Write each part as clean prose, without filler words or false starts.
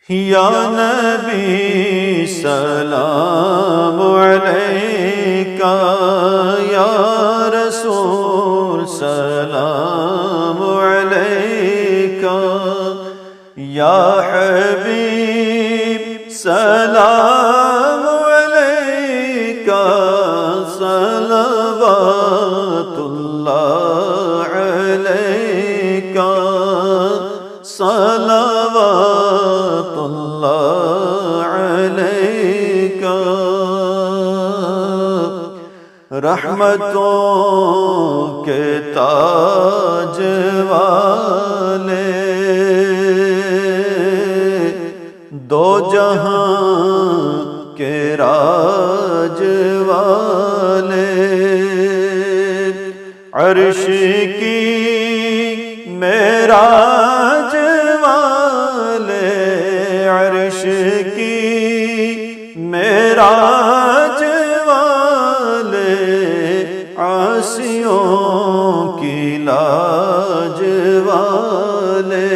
یا نبی سلام علیکہ، یا رسول سلام علیکہ، یا حبیب سلام علیکہ، صلوات اللہ علیکہ، صلوات اللہ علیکہ۔ رحمتوں کے تاج والے، دو جہاں کے راج والے، عرش کی معراج والے، عرش کی معراج والے، عاصیوں کی لاج والے،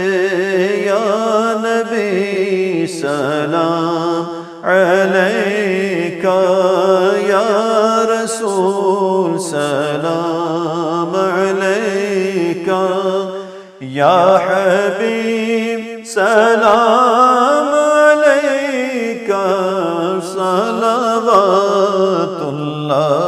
یا نبی سلام علیکہ، یا رسول سلام علیکہ، یا حبیب سلام علیکہ، صلوات اللہ